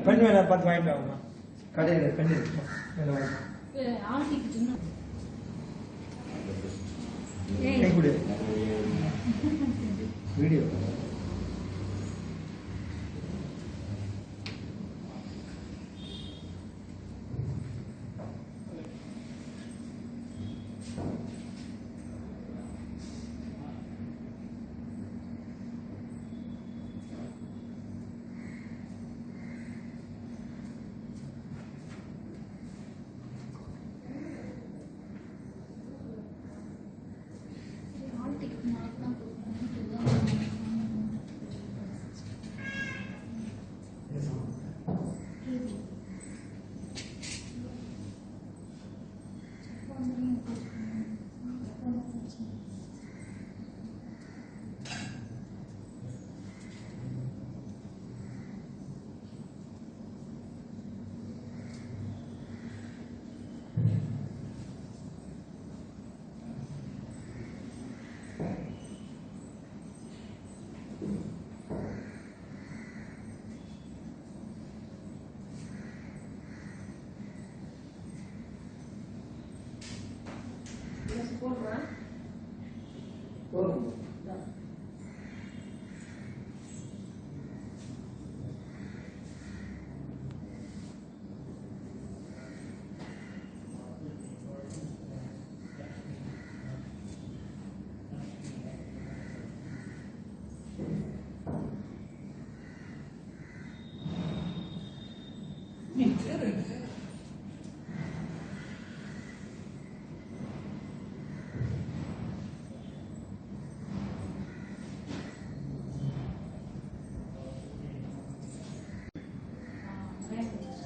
பெண் வேணா பார்த்து வாங்கிட்டு வாங்கம்மா. கடையில் பெண் இருக்குமா வீடியோ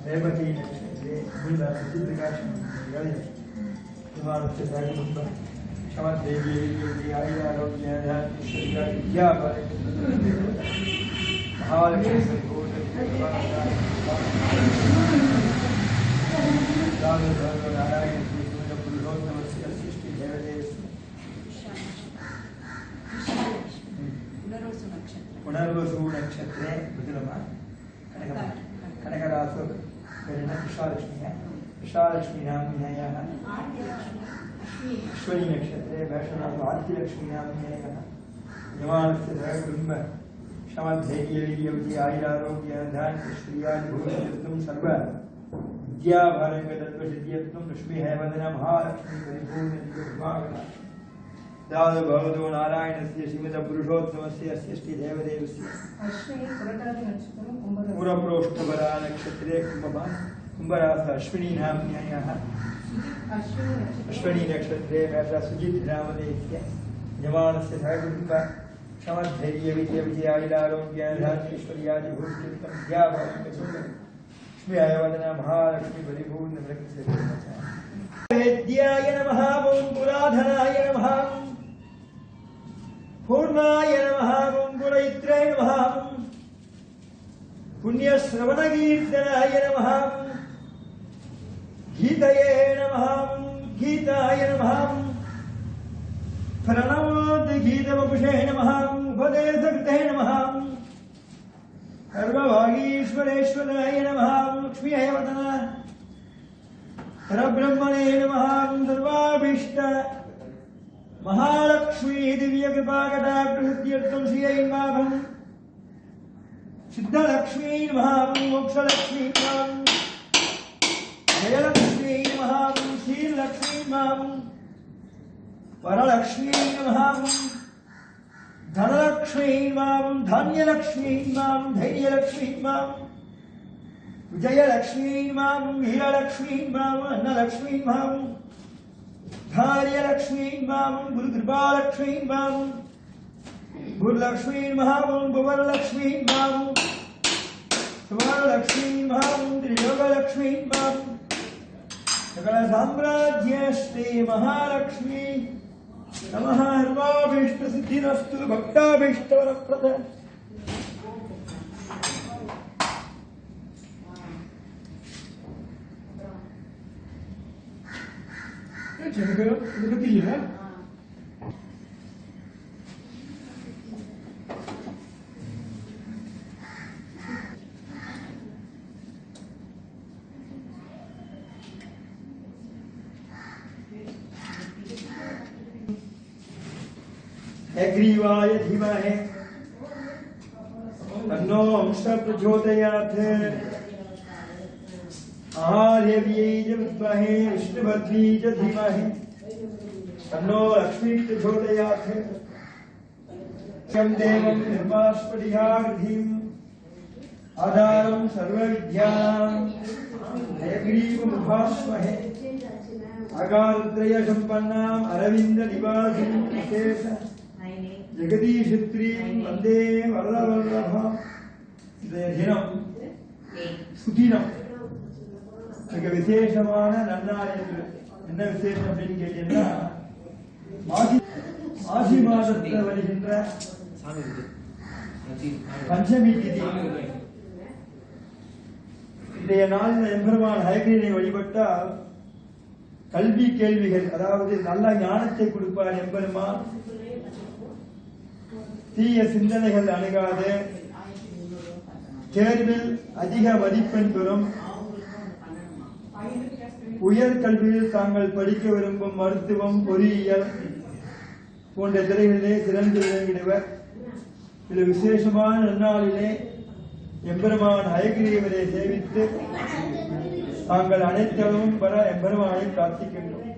रेवती नक्षत्रे मूला प्रकाशम कुमारस्य सागुंब क्षमदेवी देवी आयुरारोग्य विद्या महालक्ष्मी संकोट नारायण पुरुषोत्तमस्य सृष्टि पुनर्वसु नक्षत्रे बुधलमा कनकरासु विशालक्ष्मी नाम्न्याः अश्विनी नक्षत्रे वैष्णव आदिलक्ष्मी नाम्न्याः यमानस्य सहकुटुम्ब क्षमधैर्यवती आयुरारोग्य धान्यश्रियादिभूषितत्वं सर्व विद्याभारङ्गतत्त्वसिद्ध्यत्वं लक्ष्मीहेवदना महालक्ष्मी परिपूर्णदिव्यभागना दादु भगवतो नारायणस्य श्रीमदपुरुषोत्तमस्य षष्ठीदेवदेवस्य पूर्वप्रोष्ठबला नक्षत्रे कुम्भरास अश्विनी नाम्न्याः अश्विनी नक्षत्रे सुजित नामदेस्य यमानस्य सहकुटुम्ब क्षमधैर्यविद्यारोग्याधीश्वर्यादिभूषितं लक्ष्मीहेवदना महालक्ष्मी परिपूर्णदिव्यभागना वेद्याय नमः ओं पुराधनाय नमः पूर्णाय नमः ओं पुरैत्रे नमः पुण्यश्रवणकीर्तनाय नमः गीतये नमः गीताय नमः प्रणवोद्गीतवपुषे नमः उपदेशकृते नमः सर्वभागीश्वरेश्वराय नमः लक्ष्मीहेवदना परब्रह्मणे नमः सर्वाभीष्ट महालक्ष्मी दिव्यकृपाकटाक्षसिद्ध्यर्थं श्रियैर्माभं सिद्धलक्ष्मी नमः मोक्षलक्ष्मी नमः जयलक्ष्मी नमः श्रीलक्ष्मी नमः वरलक्ष्मी नमः धनलक्ष्मी नमः धान्यलक्ष्मी नमः धैर्यलक्ष्मी नमः विजयलक्ष्मी नमः वीरलक्ष्मी नमः अन्नलक्ष्मी नमः धार्यलक्ष्मी नमः गुरुकृपालक्ष्मी नमः गुरुलक्ष्मी नमः भुवनलक्ष्मी नमः सुवर्णलक्ष्मी नमः त्रिलोकलक्ष्मी नमः सकल साम्राज्य श्री महालक्ष्मी नमः सर्वाभीष्ट सिद्धिरस्तु भक्ताभीष्टवरप्रद हयग्रीवाय धीमहि तन्नो अंशः प्रचोदयात् आहार्यव्यै च विद्महे विष्णुपत्नी च धीमहि तन्नो लक्ष्मी प्रचोदयात् यं देवं निर्मास्पटिहाकृतिम् आधारं सर्वविद्यानां हयग्रीवमुपास्महे आकारत्रय सम्पन्नाम् अरविन्दनिवासिं विशेष जगदीशत्रीं वन्दे वरदवल्लभाम् இன்றைய தினம் சுதினம் மிக விசேஷமான நன்னாள் என்று என்ன விசேஷம் அப்படின்னு கேட்டீங்கன்னா ஆசி மாதத்தில் வருகின்ற பஞ்சமி திதி. இன்றைய நாளில் எம்பெருமான் ஹயக்ரீவனை வழிபட்டால் கல்வி கேள்விகள், அதாவது நல்ல ஞானத்தை கொடுப்பார் எம்பெருமான். தீய சிந்தனைகள் அணுகாது, தேர்வில் அதிக மதிப்பெண் பெறும், உயர் கல்வியில் தாங்கள் படிக்க விரும்பும் மருத்துவம், பொறியியல் போன்ற துறைகளிலே சிறந்து விளங்கிடுவர். இது விசேஷமான நன்னாளிலே எம்பெருமான் ஹயக்ரீவனை சேவித்து தாங்கள் அனைத்தளவும் பெற எம்பெருமானை பிரார்த்திக்கின்றோம்.